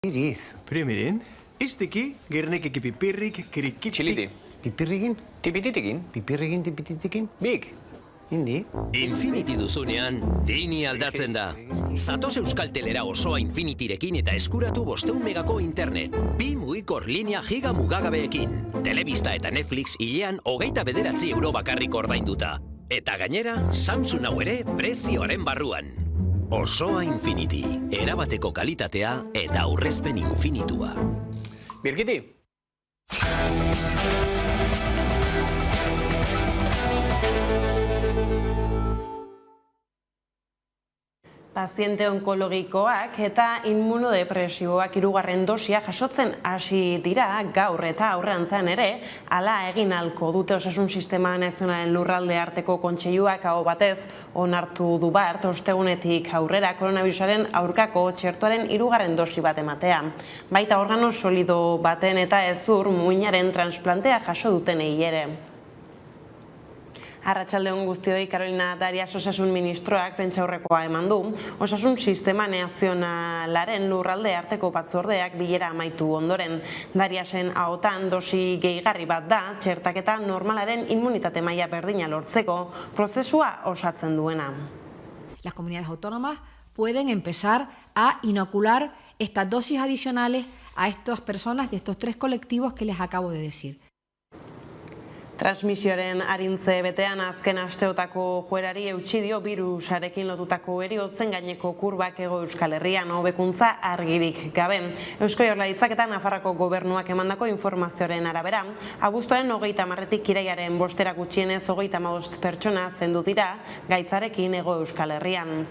Iriz. Primerin, istiki, gernekeki pipirrik, kirikit... Txiliti. Pipirrikin? Tipititikin. Pipirrikin, tipititikin? Bik. Indi? Infinity duzunean, deini aldatzen da. Zatoz Euskaltelera osoa Infinityrekin eta eskuratu 500 megako internet. 2 mugikor linea giga mugagabeekin. Telebista eta Netflix hilean 29 euro bakarrik ordainduta. Eta gainera, Samsung hau ere prezioaren barruan. Osoa Infinity, erabateko kalitatea eta aurrezpen infinitua. Birkiti. Paziente onkologikoak eta immunodepresiboak 3. dosia jasotzen hasi dira gaur eta aurrerantzean ere, hala egin ahalko dute Osasun Sistema Nazionalen Lurralde Arteko Kontseiluak aho batez onartu du bart ostegunetik aurrera koronavirusaren aurkako txertoaren 3. dosi bat ematea. Baita organo solido baten eta hezur muinaren transplantea jaso dutenei ere. Arratsaldeon guztioi, Carolina Darias Osasun Ministroak prentsaurrekoa eman du. Osasun Sistema Nazionalaren Lurralde Arteko batzordeak bilera amaitu ondoren. Dariasen ahotan dosi gehigarri bat da, txertaketa normalaren immunitate maila berdina lortzeko prozesua osatzen duena. Las comunidades autónomas pueden empezar a inocular estas dosis adicionales a estas personas de estos 3 colectivos que les acabo de decir. Transmisioaren arintze betean azken asteotako joerari eutsi dio birusarekin lotutako heriotzen gaineko kurbak Hego Euskal Herrian hobekuntza argirik gabe. Eusko Jaurlaritzak eta Nafarroako Gobernuak emandako informazioaren arabera, abuztuaren 30-tik irailaren 5 gutxienez 35 pertsona zendu dira gaitzarekin Hego Euskal Herrian.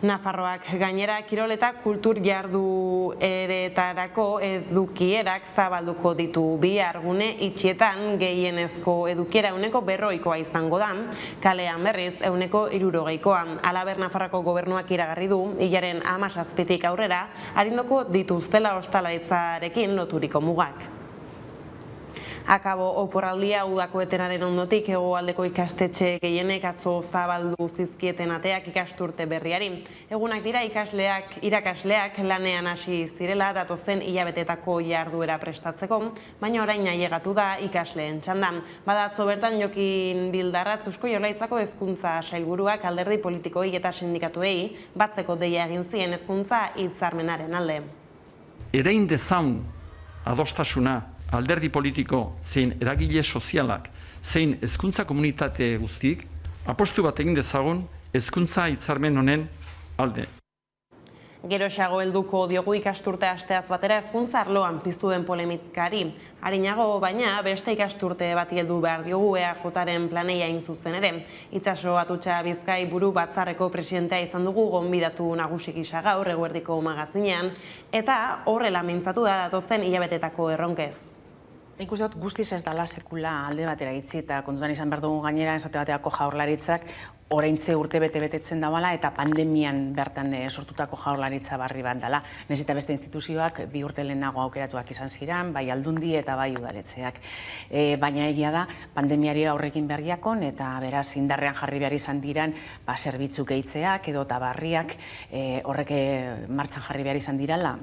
Nafarroak gainera kirol eta kultur jardueretarako edukierak zabalduko ditu bihar gune itxietan gehienezko edukiera 100%koa izango da, kalean berriz 160koa. Halaber Nafarroako Gobernuak iragarri du hilaren 17tik aurrera arindoko dituztela ostalaritzarekin loturiko mugak. Akabo oporraldia udako etenaren ondotik hegoaldeko ikastetxe gehienek atzo zabaldu zizkieten ateak ikasturte berriari. Egunak dira irakasleak lanean hasi zirela datozen hilabetetako jarduera prestatzeko, baina orain ailegatu da ikasleen txandan. Bada atzo bertan Jokin Bildarratz Eusko Jaurlaritzako Hezkuntza Sailburuak alderdi politikoei eta sindikatuei batzeko deia egin zien hezkuntza hitzarmenaren alde. Erain dezaun adostasuna alderdi politiko zein eragile sozialak zein hezkuntza komunitate guztik apostu bat egin dezagun hezkuntza hitzarmen honen alde. Geroxago helduko diogu ikasturte asteaz batera hezkuntza arloan piztu den polemikari. Arinago baina beste ikasturte bati heldu behar diogu EAJaren planei hain zuzen ere. Itxaso Atutxa Bizkai buru batzarreko presidentea izan dugu gonbidatu nagusi gisa gaur eguerdiko magazinean eta horrela mintzatu da datozen hilabetetako erronkez. Nik uste dut guztiz ez dela sekula alde batera itzi eta kontutan izan behar dugu gainera esate baterako Jaurlaritzak oraintze urte betetzen dabala eta pandemian bertan sortutako Jaurlaritza barri bat dela. Nahiz eta beste instituzioak 2 urte lehenago aukeratuak izan ziren, bai Aldundi eta bai udaletxeak. Baina egia da pandemiari aurrekin berriakon eta beraz indarrean jarri behar izan diran zerbitzu gehitzeak edo tabarriak horrek martxan jarri behar izan dirala,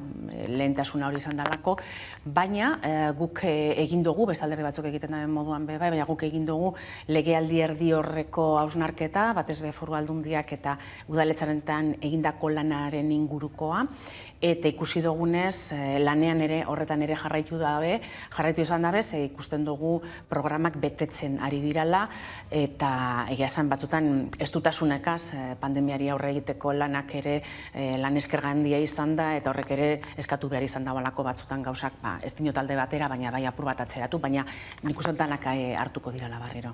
lehentasuna hori izan dalako, baina guk egin dugu, beste alderdi batzuk egiten den moduan baina guk egin dugu legealdi erdi horreko hausnarketa, batez be Foru Aldundiak eta udaletxarentan egindako lanaren ingurukoa, eta ikusi dugunez lanean ere horretan ere jarraitu izan dabe, ikusten dugu programak betetzen ari dirala, eta egia esan batzutan ez dutasunekaz pandemiari aurre egiteko lanak ere lan esker handia izan da, eta horrek ere eskatu behar izan dagoelako batzutan gauzak, ez dinot alde batera, baina bai apur bat atzeratu, baina nik uste danak hartuko dirala barriro.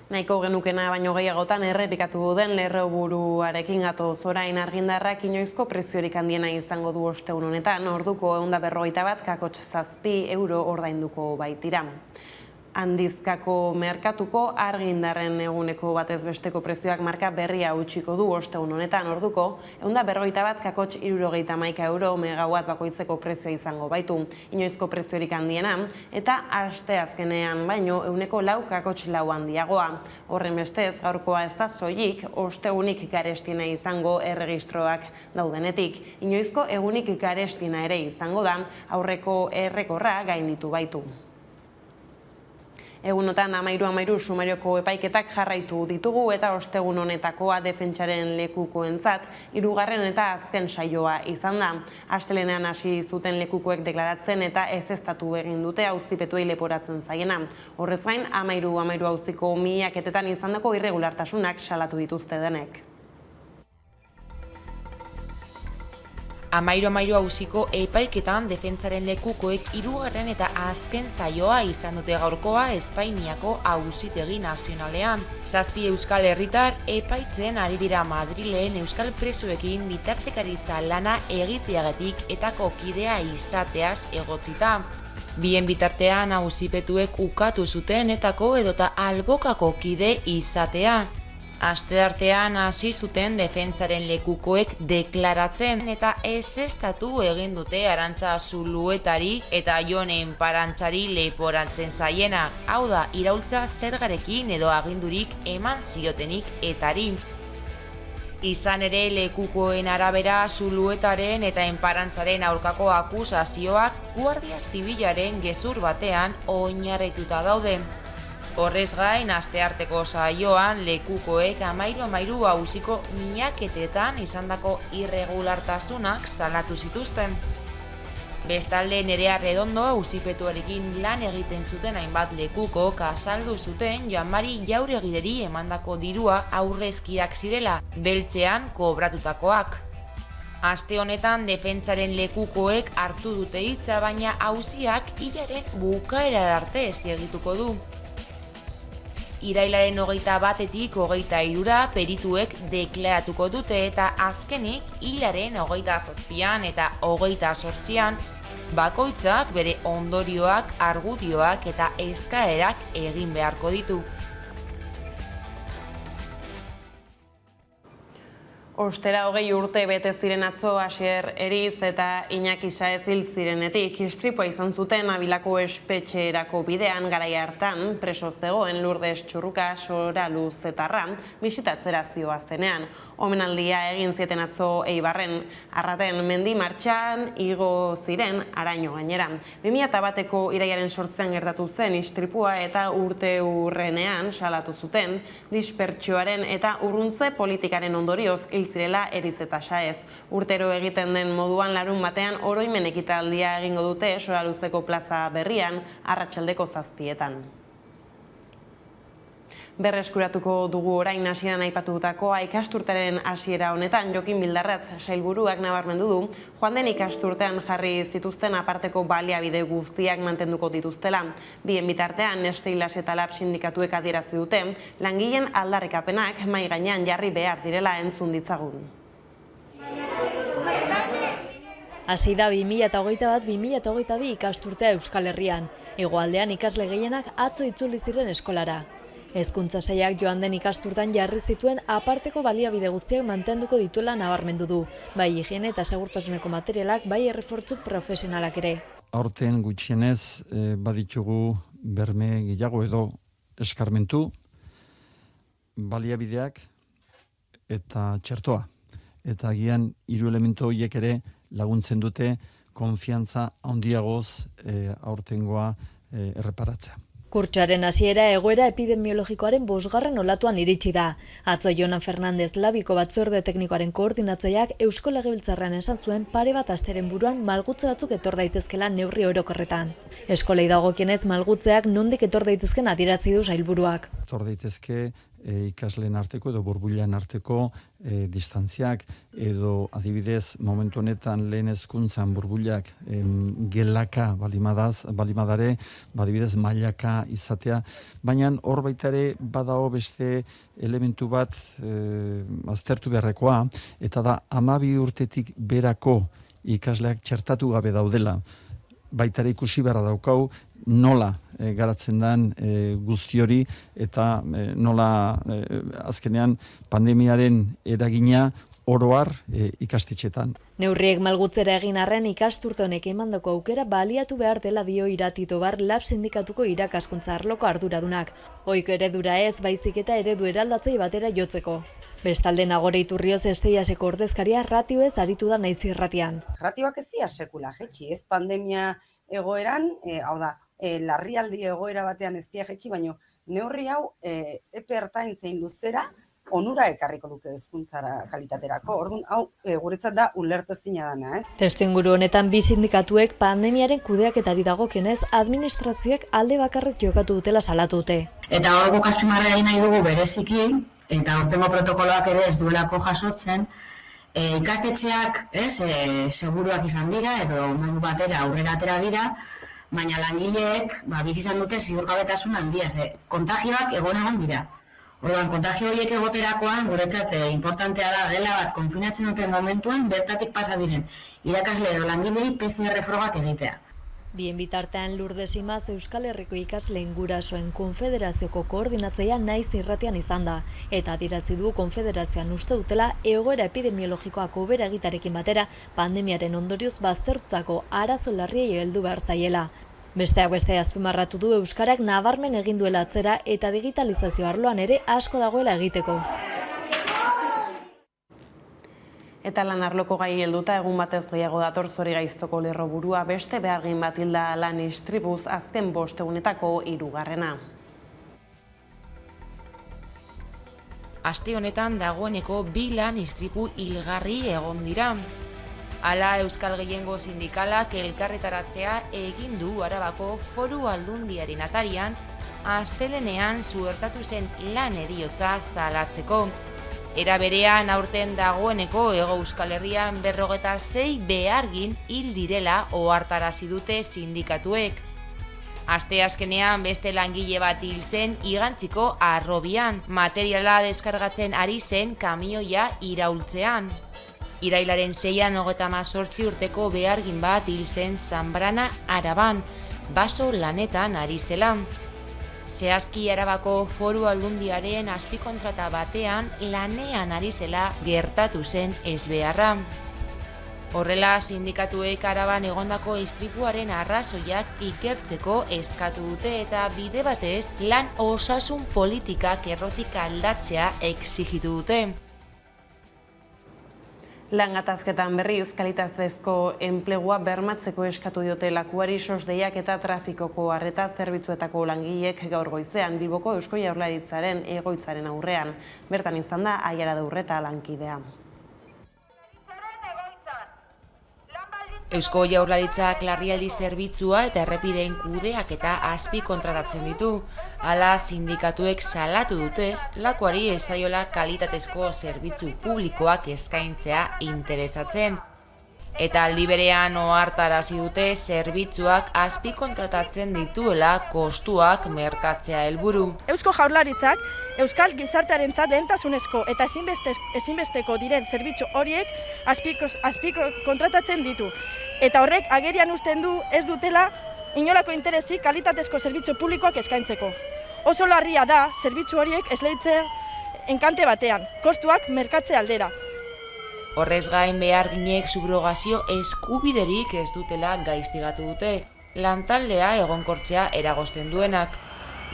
Nahiko genukena baino gehiagotan errepikatu den lerroburuarekin gatoz orain argindarrak inoizko preziorik handiena izango du ostegun honetan, orduko 151,7 euro ordainduko baitira. Handizkako merkatuko argindarren eguneko batez besteko prezioak marka berria utziko du ostegun honetan orduko, 141,61 euro megawatt bakoitzeko prezioa izango baitu, inoizko preziorik handiena, eta asteazkenean baino 4,4 handiagoa. Horren bestez, gaurkoa ez da soilik, ostegunik garestiena izango erregistroak daudenetik. Inoizko egunik garestina ere izango da, aurreko errekorra gainditu baitu. Egunotan 13 sumarioko epaiketak jarraitu ditugu eta ostegun honetakoa defentsaren lekukoentzat hirugarren eta azken saioa izan da. Astelehenean hasi zuten lekukoek deklaratzen eta ezeztatu egin dute auzipetuei leporatzen zaiena. Horrez gain, 13 auziko miaketetan izandako irregulartasunak salatu dituzte denek. 13 auziko epaiketan defentsaren lekukoek hirugarren eta azken saioa izan dute gaurkoa Espainiako Auzitegi Nazionalean. 7 euskal herritar epaitzen ari dira Madrilen euskal presoekin bitartekaritza lana egiteagatik eta kidea izateaz egotzita. Bien bitartean auzipetuek ukatu zuten etako edota albokako kide izatea. Asteartean hasi zuten defentsaren lekukoek deklaratzen eta ezeztatu egin dute Arantza Zuluetari eta Jone Enparantzari leporatzen zaiena, hau da, iraultza zergarekin edo agindurik eman ziotenik etari. Izan ere, lekukoen arabera Zuluetaren eta Enparantzaren aurkako akusazioak Guardia Zibilaren gezur batean oinarrituta daude. Horrez gain, astearteko saioan lekukoek 13 auziko miaketetan izandako irregulartasunak salatu zituzten. Bestalde, Nerea Redondo auzipetuarekin lan egiten zuten hainbat lekukok azaldu zuten Janmari Jauregiri emandako dirua aurrezkiak zirela, beltzean kobratutakoak. Aste honetan defentsaren lekukoek hartu dute hitza, baina auziak hilaren bukaerara arte segituko du. Irailaren 21-etik 23-ra perituek deklaratuko dute eta azkenik hilaren 27an eta 28an bakoitzak bere ondorioak, argudioak eta eskaerak egin beharko ditu. Ostera 20 urte bete ziren atzo Asier Eriz eta Iñaki Saez hil zirenetik. Istripua izan zuten Abilako espetxerako bidean garai hartan preso zegoen Lourdes Txurruka Sora Luzetarra bisitatzera zihoazenean. Omenaldia egin zieten atzo Eibarren, Arraten mendi martxan igo ziren Araño gainera. 2001ko irailaren 8an gertatu zen istripua eta urte hurrenean salatu zuten dispertsioaren eta urruntze politikaren ondorioz hil zirela Eriz eta Saez. Urtero egiten den moduan larun batean oroimen ekitaldia egingo dute Soraluzeko plaza berrian arratsaldeko 7etan. Berreskuratuko dugu orain hasieran aipatutakoa ikasturtearen hasiera honetan Jokin Bildarratz sailburuak nabarmendu du joan den ikasturtean jarri zituzten aparteko baliabide guztiak mantenduko dituztela. Bien bitartean Nesteilas eta Lab sindikatuek adierazi dute langileen aldarrikapenak mahai gainean jarri behar direla entzun ditzagun. Hasi da 2021-2022 ikasturtea Euskal Herrian. Hegoaldean ikasle gehienak atzo itzuli ziren eskolara. Hezkuntza sailak joan den ikasturtan jarri zituen aparteko baliabide guztiak mantenduko dituela nabarmendu du, bai higiene eta segurtasuneko materialak, bai errefortzu profesionalak ere. Aurten gutxienez baditugu berme gehiago edo eskarmentu, baliabideak eta txertoa. Eta agian 3 elementu horiek ere laguntzen dute konfiantza handiagoz aurtengoa erreparatzea. Kurtsoaren hasiera egoera epidemiologikoaren 5. olatuan iritsi da. Atzo Jonan Fernandez Labiko batzorde teknikoaren koordinatzaileak Eusko Legebiltzarrean esan zuen pare bat asteren buruan malgutze batzuk etor daitezkela neurri orokorretan. Eskolei dagokienez malgutzeak nondik etor daitezken adierazi du sailburuak. Etor daitezke ikasleen arteko edo burbuilan arteko distantziak edo adibidez momentu honetan lehen hezkuntzan burbuilak gelaka balimadare, adibidez mailaka izatea, baina hor baita ere badago beste elementu bat aztertu beharrekoa, eta da 12 urtetik berako ikasleak txertatu gabe daudela. Baita ere ikusi beharra daukau nola garatzen den guzti hori eta nola azkenean pandemiaren eragina oroar ikastetxetan. Neurriek malgutzera egin arren ikasturte honek emandako aukera baliatu behar dela dio Irati Tobar Lab sindikatuko irakaskuntza arloko arduradunak. Ohiko eredura ez, baizik eta eredu eraldatzei batera jotzeko. Bestalde Nagore Iturrioz Esteiaseko ordezkaria ratioez aritu da Naiz Irratian. Ratioak ez dira sekula jetxi, ez pandemia egoeran, hau da, larrialdi egoera batean ez dira jetxi, baina neurri hau epe ertain zein luzera onura ekarriko duke hezkuntzara kalitaterako. Orduan, hau guretzat da ulertezina dana, ez? Testuinguru honetan bi sindikatuek pandemiaren kudeaketari dagokionez administrazioek alde bakarrez jokatu dutela salatu dute. Eta hor guk azpimarra egin nahi dugu bereziki, eta aurtengo protokoloak ere ez duelako jasotzen, ikastetxeak seguruak izan dira, edo modu batera aurrera atera dira, baina langileek bizi izan dute ziurgabetasun handia, kontagioak egon dira. Orduan, kontagio horiek egoterakoan, guretzat importantea da gela bat konfinatzen duten momentuan, bertatik pasa diren irakasle edo langilei PCR frogak egitea. Bien bitartean Lourdes Imaz Euskal Herriko ikasleen gurasoen konfederazioko koordinatzailea Naiz Irratian izan da, eta adierazi du konfederazioan uste dutela egoera epidemiologikoak hobera egitarekin batera pandemiaren ondorioz baztertutako arazo larriei heldu behar zaiela. Besteak beste azpimarratu du euskarak nabarmen egin duela atzera eta digitalizazio arloan ere asko dagoela egiteko. Eta lan arloko gai helduta egun batez gehiago dator Zorigaiztoko lerroburua beste behargin bat hilda lan istripuz azken 5 egunetako 3. Aste honetan dagoeneko 2 lan istripu hilgarri egon dira. Hala Euskal Gehiengo Sindikalak elkarretaratzea egin du Arabako Foru Aldundiaren atarian, astelenean suertatu zen lan heriotza salatzeko. Era berean aurten dagoeneko Hego Euskal Herrian 56 behargin hil direla ohartarazi dute sindikatuek. Asteazkenean beste langile bat hil zen Igantziko Harrobian, materiala deskargatzen ari zen kamioia iraultzean. Irailaren 6an 38 urteko behargin bat hil zen Zanbrana Araban, baso lanetan ari zela. Zehazki Arabako Foru Aldundiaren azpikontrata batean lanean ari zela gertatu zen ezbeharra. Horrela, sindikatuek Araban egondako istripuaren arrazoiak ikertzeko eskatu dute eta bide batez lan osasun politikak errotik aldatzea exigitu dute. Lan gatazketan berriz, kalitatezko enplegua bermatzeko eskatu diote lakuari sosdeiak eta trafikoko arreta zerbitzuetako langileek gaur goizean Bilboko Eusko Jaurlaritzaren egoitzaren aurrean. Bertan izan da Aiara Daurreta lankidea. Eusko Jaurlaritzak larrialdi zerbitzua eta errepideen kudeak eta azpi kontratatzen ditu. Hala sindikatuek salatu dute, lakuari ez zaiola kalitatezko zerbitzu publikoak eskaintzea interesatzen. Eta aldi berean ohartarazi dute zerbitzuak azpi kontratatzen dituela kostuak merkatzea helburu. Eusko Jaurlaritzak euskal gizartearentzat lehentasunezko eta ezinbesteko diren zerbitzu horiek azpi kontratatzen ditu. Eta horrek agerian uzten du ez dutela inolako interesik kalitatezko zerbitzu publikoak eskaintzeko. Oso larria da zerbitzu horiek esleitzea enkante batean, kostuak merkatze aldera. Horrez gain beharginek subrogazio eskubiderik ez dutela gaiztigatu dute, lantaldea egonkortzea eragozten duenak.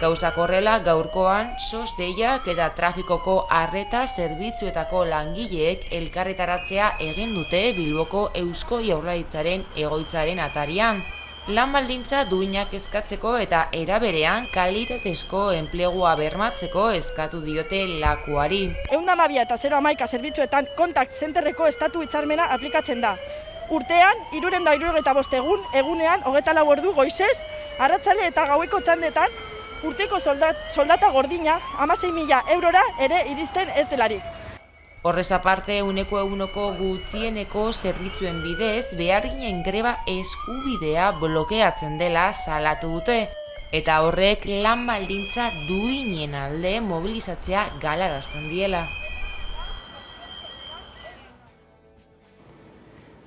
Gauzak horrela gaurkoan sosdeiak eta trafikoko arreta zerbitzuetako langileek elkarretaratzea egin dute Bilboko Eusko Jaurlaritzaren egoitzaren atarian. Lan baldintza duinak eskatzeko eta era berean kalitatezko enplegua bermatzeko eskatu diote lakuari. 112 eta 011 zerbitzuetan kontakt zenterreko estatu hitzarmena aplikatzen da. Urtean 375 egun, egunean 24 ordu goizez, arratsale eta gaueko txandetan urteko soldata gordina 16.000 eurora ere iristen ez delarik. Horrez aparte, uneko gutxieneko zerbitzuen bidez, beharginen greba eskubidea blokeatzen dela salatu dute. Eta horrek lan baldintza duinen alde mobilizatzea galarazten diela.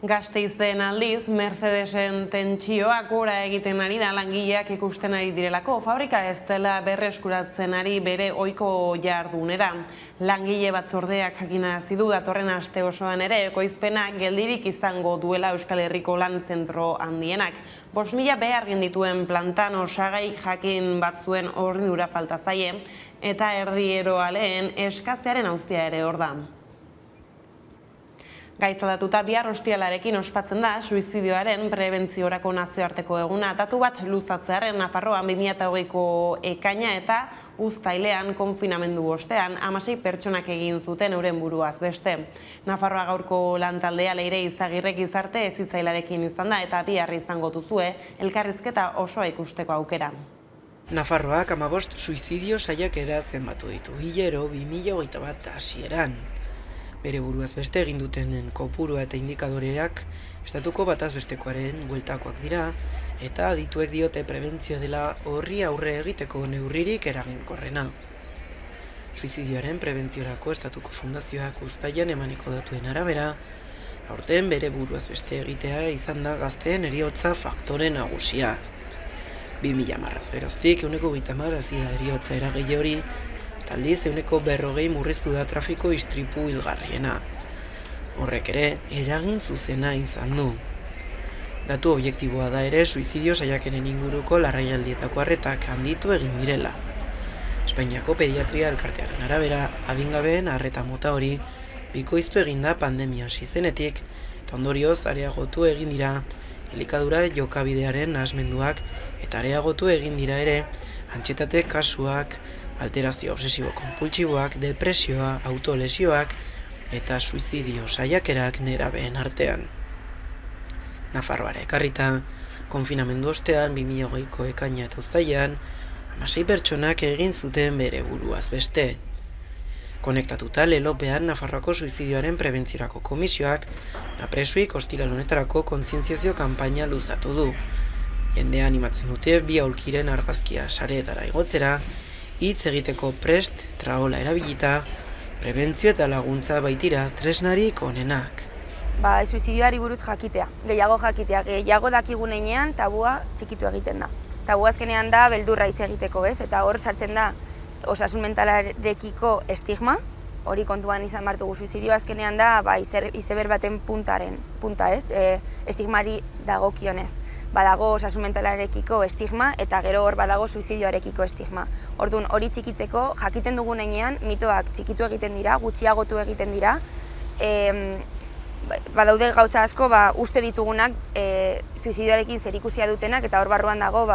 Gasteizen aldiz, Mercedesen tentsioak gora egiten ari da langileak ikusten ari direlako. Fabrika ez dela berreskuratzen ari bere ohiko jardunera. Langile batzordeak jakinarazi du datorren aste osoan ere ekoizpena geldirik izango duela Euskal Herriko lan zentro handienak. 5.000 behar dituen plantan osagai jakin batzuen hornidura falta zaie eta erdieroaleen eskatzearen auzia ere hor da. Gaiztaldatuta bihar ostialarekin ospatzen da suizidioaren prebentziorako nazioarteko eguna. Datu bat luzatzearen Nafarroan 2020ko ekaina eta uztailean konfinamendu ostean 16 pertsonak egin zuten euren buruaz beste. Nafarroa gaurko lantaldea Leire Izagirre gizarte hezitzailarekin izan da eta bihar izango duzue elkarrizketa osoa ikusteko aukera. Nafarroak 15 suizidio saiakera zenbatu ditu hilero 2021 hasieran. Bere buruaz beste egin dutenen kopurua eta indikadoreak estatuko bataz bestekoaren bueltakoak dira eta adituek diote prebentzioa dela horri aurre egiteko neurririk eraginkorrena. Suizidioaren prebentziorako estatuko fundazioak uztailean emaniko datuen arabera, aurten bere buruaz beste egitea izan da gazteen heriotza faktore nagusia. 2010 geroztik 30 hasi da heriotza eragile hori, taldiz 40 murriztu da trafiko istripu hilgarriena. Horrek ere, eragin zuzena izan du. Datu objektiboa da ere suizidio saiakeren inguruko larrialdietako arretak handitu egin direla. Espainiako pediatria elkartearen arabera, adingabeen arreta mota hori bikoiztu egin da pandemia hasi zenetik, eta ondorioz areagotu egin dira elikadura jokabidearen nahasmenduak eta areagotu egin dira ere antxietate kasuak, alterazio obsesibo-konpultsiboak, depresioa, autolesioak eta suizidio saiakerak nerabeen artean. Nafarroara ekarrita, konfinamendu ostean 2020ko ekaina eta uztailean 16 pertsonak egin zuten bere buruaz beste. Konektatuta lelopean Nafarroako suizidioaren prebentziorako komisioak napresuik ostiral honetarako kontzientziazio kanpaina luzatu du. Jendea animatzen dute bi aulkiren argazkia sareetara igotzera, hitz egiteko prest, traola erabilita, prebentzio eta laguntza baitira tresnarik onenak. Suizidioari buruz jakitea, gehiago dakigunean tabua txikitu egiten da. Tabua azkenean da beldurra hitz egiteko, ez? Eta hor sartzen da osasun mentalarekiko estigma, hori kontuan izan bartugu. Suizidio azkenean da izeber baten punta, ez? Estigmari dagokionez. Badago osasun mentalarekiko estigma eta gero hor badago suizidioarekiko estigma. Orduan hori txikitzeko jakiten dugunean mitoak txikitu egiten dira, gutxiagotu egiten dira. Badaude gauza asko uste ditugunak suizidioarekin zerikusia dutenak eta hor barruan dago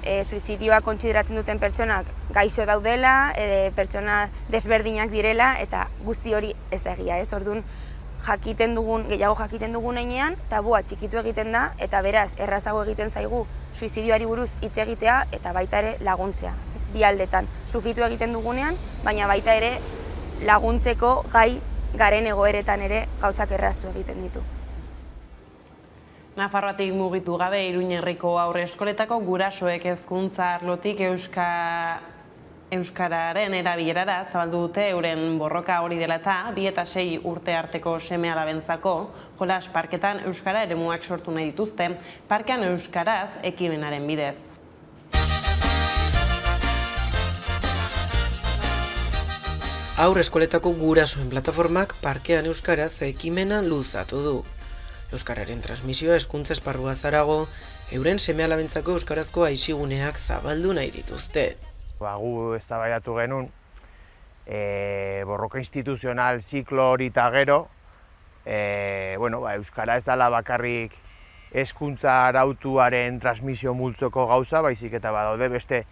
suizidioa kontsideratzen duten pertsonak gaixo daudela, pertsona desberdinak direla eta guzti hori ez da egia, ez? Orduan gehiago jakiten dugunean tabua txikitu egiten da eta beraz errazago egiten zaigu suizidioari buruz hitz egitea eta baita ere laguntzea. Ez bi aldetan sufritu egiten dugunean, baina baita ere laguntzeko gai garen egoeretan ere gauzak erraztu egiten ditu. Nafarroatik mugitu gabe Iruña herriko aurre eskoletako gurasoek hezkuntza arlotik euskararen erabilerara zabaldu dute euren borroka hori dela eta 2 eta 6 urte arteko seme-alabentzako jolas parketan euskara eremuak sortu nahi dituzte, parkean euskaraz ekimenaren bidez. Aurre eskoletako gurasoen plataformak parkean euskaraz ekimena luzatu du. Euskararen transmisioa hezkuntza esparrua zarago, euren seme-alabentzako euskarazko aisiguneak zabaldu nahi dituzte. Gu eztabaidatu genuen, borroka instituzional ziklo hori eta gero, euskara ez dela bakarrik hezkuntza arautuaren transmisio multzoko gauza, baizik eta badaude beste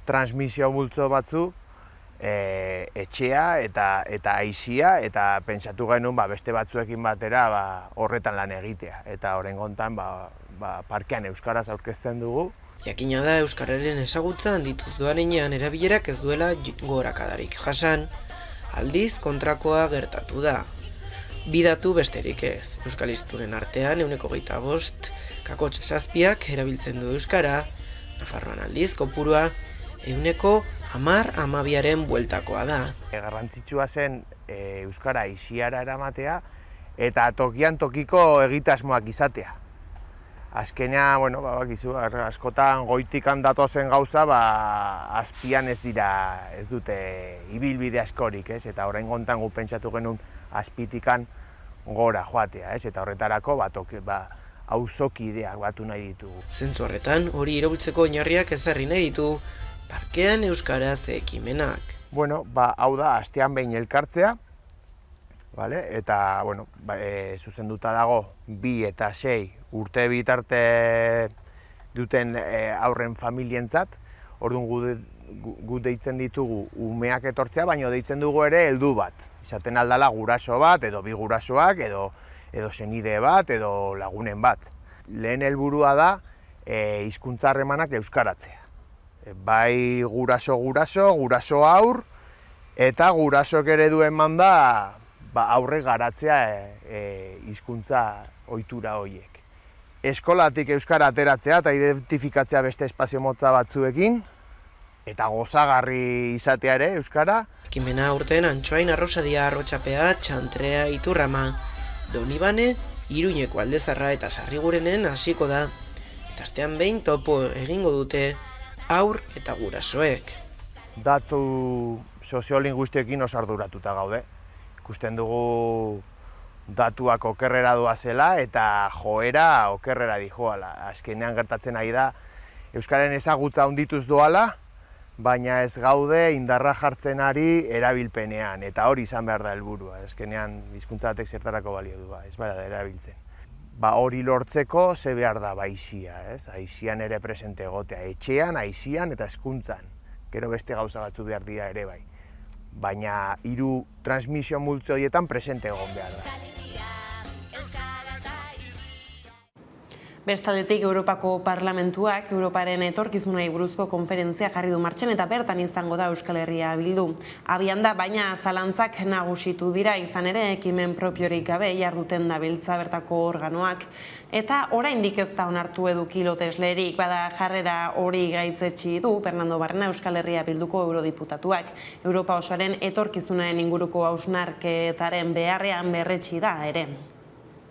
transmisio multzo batzu, etxea eta aisia, eta pentsatu genuen beste batzuekin batera horretan lan egitea. Eta oraingoan parkean euskaraz aurkezten dugu. Jakina da euskararen ezagutza handituz doanean erabilerak ez duela gorakadarik jasan, aldiz kontrakoa gertatu da. Bidatu besterik ez. Euskalisturen artean 25% kakotx 7ak erabiltzen du euskara, Nafarroan aldiz kopurua 10-12aren bueltakoa da. Garrantzitsua zen euskara isiara eramatea eta tokian tokiko egitasmoak izatea. Azkenean, bakizu, askotan goitikan datozen gauza, azpian ez dute ibilbide askorik, ez? Eta orain gontan gu pentsatu genuen azpitikan gora joatea, ez? Eta horretarako, auzokideak batu nahi ditugu. Zentzu horretan, hori iraultzeko oinarriak ezarri nahi ditu parkean euskaraz ekimenak. Hau da, astean behin elkartzea, eta, zuzenduta dago 2 eta 6 urte bitarte duten aurren familientzat, orduan gu deitzen ditugu umeak etortzea, baina deitzen dugu ere heldu bat. Izaten aldala guraso bat, edo 2 gurasoak, edo senide bat, edo lagunen bat. Lehen helburua da hizkuntza harremanak euskaratzea. Bai guraso aur, eta gurasok ere duen manda aurre garatzea hizkuntza ohitura horiek. Eskolatik euskara ateratzea eta identifikatzea beste espazio motza batzuekin, eta gozagarri izatea ere euskara. Ekimena urtean Antxoain, Arrosadia, Arrotxapea, Txantrea, Iturrama, Donibane, Iruñeko Aldezarra eta Sarrigurenen hasiko da. Eta astean behin topo egingo dute aur eta gurasoek. Datu soziolinguistiekin oso arduratuta gaude. Ikusten dugu datuak okerrera doazela eta joera okerrera dijoala. Azkenean gertatzen ari da euskaren ezagutza handituz doala, baina ez gaude indarra jartzen ari erabilpenean, eta hori izan behar da helburua. Azkenean hizkuntza batek zertarako balio du, ez bera da erabiltzen. Hori lortzeko ze behar da aizia, aizian ere presente egotea, etxean, aizian eta hezkuntzan. Gero beste gauza batzu behar dira ere bai. Baina 3 transmisio multzo horietan presente egon behar da. Bestaldetik, Europako Parlamentuak Europaren etorkizunari buruzko konferentzia jarri du martxan eta bertan izango da Euskal Herria bildu. Abian da, baina zalantzak nagusitu dira, izan ere ekimen propiorik gabe jarduten dabiltza bertako organoak. Eta oraindik ez da onartu eduki loteslerik, bada jarrera hori gaitzetsi du Fernando Barrena Euskal Herria bilduko eurodiputatuak. Europa osoaren etorkizunaren inguruko hausnarketaren beharrean berretsi da ere.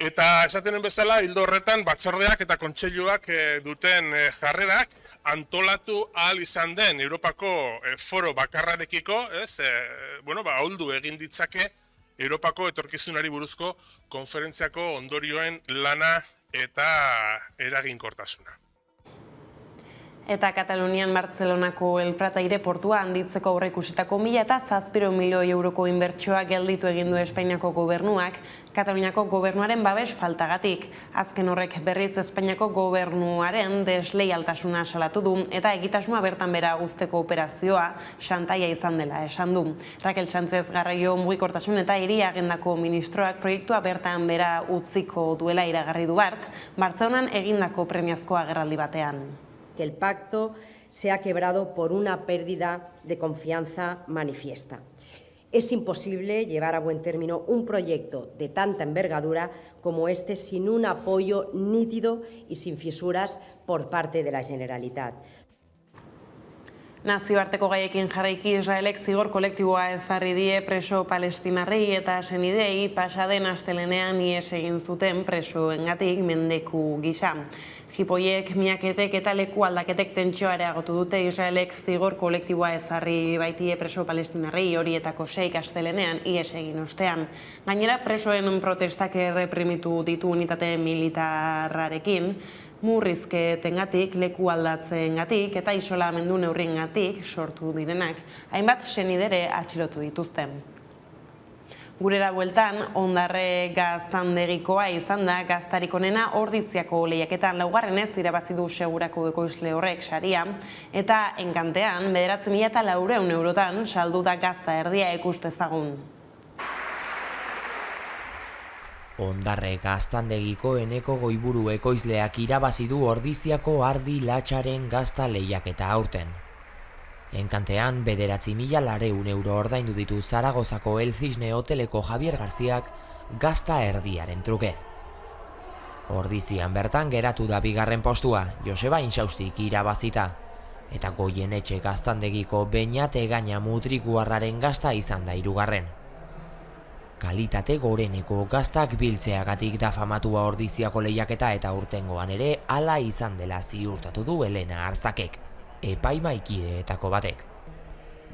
Eta esatenen bezala, ildo horretan, batzordeak eta kontseiluak duten jarrerak antolatu ahal izan den Europako foro bakarrarekiko, ahuldu egin ditzake Europako etorkizunari buruzko konferentziako ondorioen lana eta eraginkortasuna. Eta Katalunian Bartzelonako El Prat aireportua handitzeko aurreikusitako 1.700 milioi euroko inbertsioa gelditu egin du Espainiako gobernuak, Kataluniako gobernuaren babes faltagatik. Azken horrek berriz Espainiako gobernuaren desleialtasuna salatu du eta egitasmoa bertan bera uzteko operazioa xantaia izan dela esan du. Raquel Sánchez Garraio mugikortasun eta hiri agendako ministroak proiektua bertan bera utziko duela iragarri du bart, Bartzelonan egindako premiazko agerraldi batean. Que el pacto se ha quebrado por una pérdida de confianza manifiesta. Es imposible llevar a buen término un proyecto de tanta envergadura como este sin un apoyo nítido y sin fisuras por parte de la Generalitat. Nazioarteko gaiekin jarraiki Israelek zigor kolektiboa ezarri die preso palestinarrei eta senidei pasaden astelenean ihes egin zuten presoengatik mendeku gisa. Jipoiek, miaketek eta leku aldaketek tentsioa areagotu dute Israelek zigor kolektiboa ezarri baitie preso palestinarrei horietako 6 astelenean ihes egin ostean. Gainera, presoen protestak erreprimitu ditu unitate militarrarekin, murrizketengatik, leku aldatzengatik eta isolamendu neurriengatik sortu direnak. Hainbat senidere atxilotu dituzten. Gurera bueltan, Ondarre gaztandegikoa izan da gaztarik onena Ordiziako lehiaketan laugarrenez irabazi du segurako ekoizle horrek saria, eta Enkantean 9.400 eurotan saldu da gazta erdia ikustezagun. Ondarre gaztandegiko Eneko Goiburu ekoizleak irabazi du Ordiziako ardi latxaren gazta lehiaketa aurten. Enkantean 9.400 euro ordaindu ditu Zaragozako El Cisne hoteleko Javier Garziak gazta erdiaren truke. Ordizian bertan geratu da bigarren postua, Joseba Insaustik irabazita, eta Goienetxe gaztandegiko Beñate Gaina Mutrikuarraren gazta izan da hirugarren. Kalitate goreneko gaztak biltzeagatik da famatua Ordiziako lehiaketa eta urtengoan ere hala izan dela ziurtatu du Elena Arzakek, epaimaikideetako batek.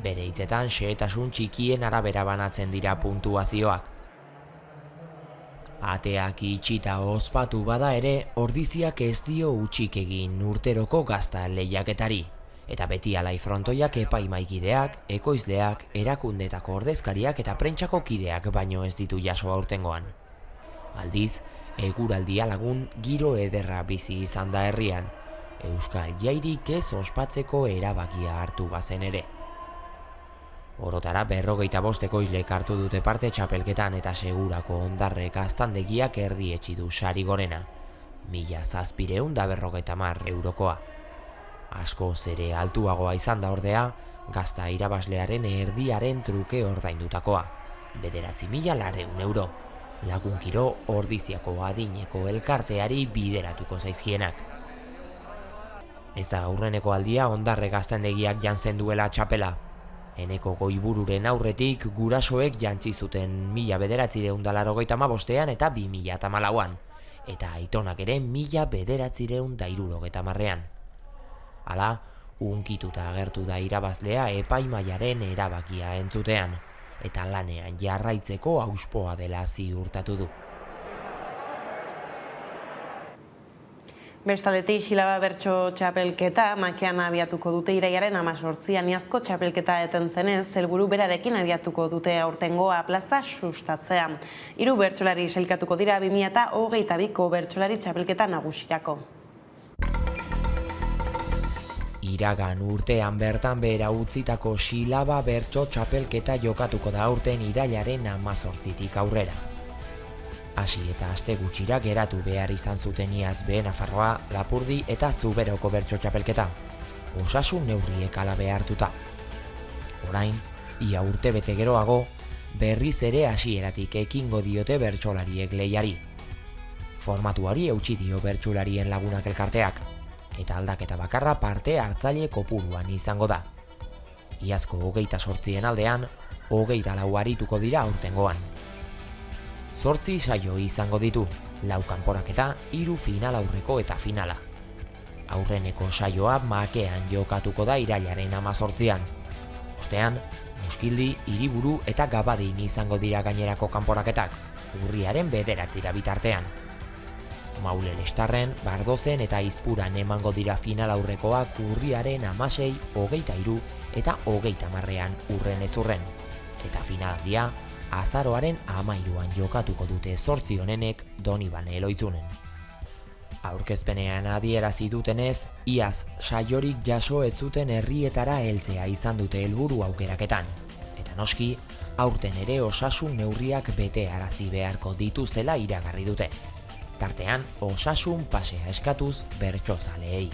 Bere hitzetan xehetasun txikien arabera banatzen dira puntuazioak. Ateak itxita ospatu bada ere, Ordiziak ez dio hutsik egin urteroko gazta lehiaketari. Eta beti alai frontoiak epaimaikideak, ekoizleak, erakundetako ordezkariak eta prentsako kideak baino ez ditu jaso aurtengoan. Aldiz, eguraldia lagun giro ederra bizi izan da herrian, euskal jairik ez ospatzeko erabakia hartu bazen ere. Orotara 55 ekoizlek hartu dute parte txapelketan eta segurako ondarrek aztandegiak erdietsi du sari gorena, 1.750 eurokoa. Askoz ere altuagoa izan da ordea, gazta irabazlearen erdiaren truke ordaindutakoa, 9.200 euro. Lagunkiro Ordiziako adineko elkarteari bideratuko zaizkienak. Ez da aurreneko aldia ondarre gaztandegiak jantzen duela txapela. Eneko goibururen aurretik gurasoek jantzi zuten 1985 eta 2014an, eta aitonak ere 1970an. Hala, unkituta agertu da irabazlea epaimaiaren erabakia entzutean, eta lanean jarraitzeko auspoa dela ziurtatu du. Bestaldetik, Xilaba bertso txapelketa makean abiatuko dute iraiaren 18an iazko txapelketa eten zenez, helburu berarekin abiatuko dute aurtengoa plaza sustatzea. 3 bertsolari sailkatuko dira 2022ko bertsolari txapelketa nagusirako. Iragan urtean bertan behera utzitako Xilaba bertso txapelketa jokatuko da aurten irailaren 18tik aurrera. Hasi eta aste gutxira geratu behar izan zuten iaz Nafarroa, Lapurdi eta Zuberoko bertso txapelketa, osasun neurriek alabe hartuta. Orain, ia urte bete geroago, berriz ere hasieratik ekingo diote bertsolariek lehiari. Formatuari eutsi dio bertsolarien lagunak elkarteak, eta aldaketa bakarra parte hartzaile kopuruan izango da. Iazko 28 aldean, 24 arituko dira aurtengoan. 8 saio izango ditu, 4 kanporaketa, 3 final aurreko eta finala. Aurreneko saioa makean jokatuko da irailaren 18an. Ostean, Muskildi, Hiriburu eta Gabadin izango dira gainerako kanporaketak, urriaren 9 bitartean. Maule Lestarren, Bardozen eta Izpuran emango dira final aurrekoak urriaren 16, 23 eta 30an urren ez urren. Eta finaldia, azaroaren 13an jokatuko dute 8 honenek Donibane Eloitzunen. Aurkezpenean adierazi dutenez, iaz saiorik jaso ez zuten herrietara heltzea izan dute helburu aukeraketan. Eta noski, aurten ere osasun neurriak betearazi beharko dituztela iragarri dute. Tartean, osasun pasea eskatuz bertsozaleei.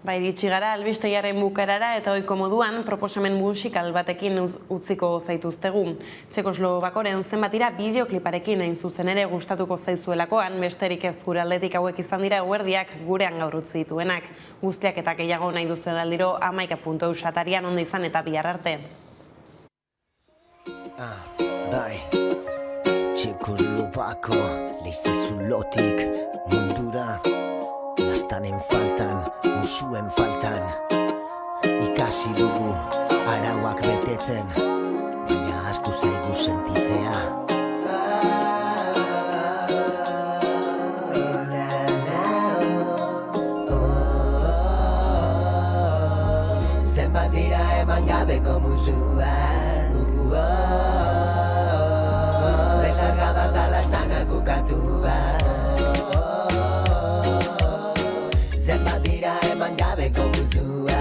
Iritsi gara albistegiaren bukarara eta ohiko moduan proposamen musikal batekin utziko zaituztegu. Txekoslovakoren zenbatira bideokliparekin hain zuzen ere gustatuko zaizuelakoan, besterik ez gure aldetik hauek izan dira eguerdiak gurean gaur utzi dituenak. Guztiak eta gehiago nahi duzuen aldiro 11.eu atarian ondo izan eta bihar arte. Bai, Txekoslovako leize zulotik mundura, lastanen faltan, musuen faltan, ikasi dugu arauak betetzen, baina ahaztu zaigu sentitzea. Zenbat dira eman gabeko musuak, Besarkada eta lastanak ukatua, zenbat dira eman gabeko muzua.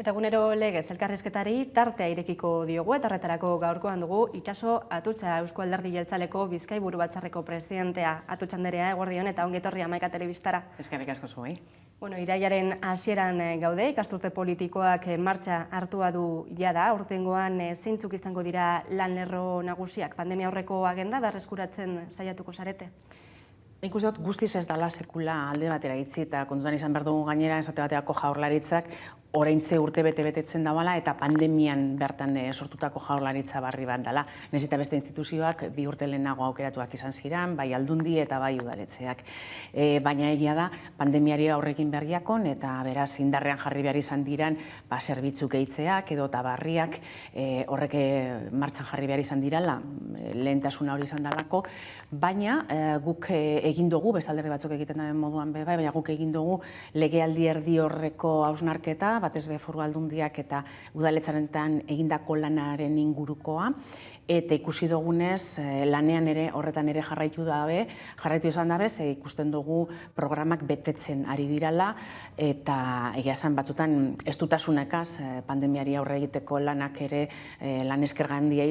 Eta egunero legez elkarrizketari tartea irekiko diogu eta horretarako gaurkoan dugu Itxaso Atutxa Eusko Alderdi Jeltzaleko Bizkaiburu Batzarreko presidentea. Atutxa anderea, eguerdion eta ongetorri Hamaika Telebistara. Eskerrik asko zuei. Irailaren hasieran gaude, ikasturte politikoak martxa hartua du jada, aurtengoan zeintzuk izango dira lan lerro nagusiak, pandemia aurreko agenda berreskuratzen saiatuko zarete? Nik uste dut guztiz ez dala sekula alde batera itzi eta kontutan izan behar dugu gainera esate bateako jaurlaritzak oraintze urte betetzen dabala eta pandemian bertan sortutako jaurlaritza barri bat dela. Nahiz eta beste instituzioak 2 urte lehenago aukeratuak izan ziren, bai Aldundi eta bai udaletxeak. Baina egia da, pandemiari aurrekin berriakon eta beraz indarrean jarri behar izan diran zerbitzu gehitzeak edo tabarriak horrek martxan jarri behar izan dirala, lehentasuna hori izan dalako, baina guk egin dugu, beste alderdi batzuk egiten den moduan baina guk egin dugu legealdi erdi horreko hausnarketa, batez be Foru Aldundiak eta udaletxarentan egindako lanaren ingurukoa, eta ikusi dugunez lanean ere horretan ere jarraitu izan dabe, ikusten dugu programak betetzen ari dirala, eta egia esan batzutan ez dutasunekaz pandemiari aurre egiteko lanak ere lan esker handia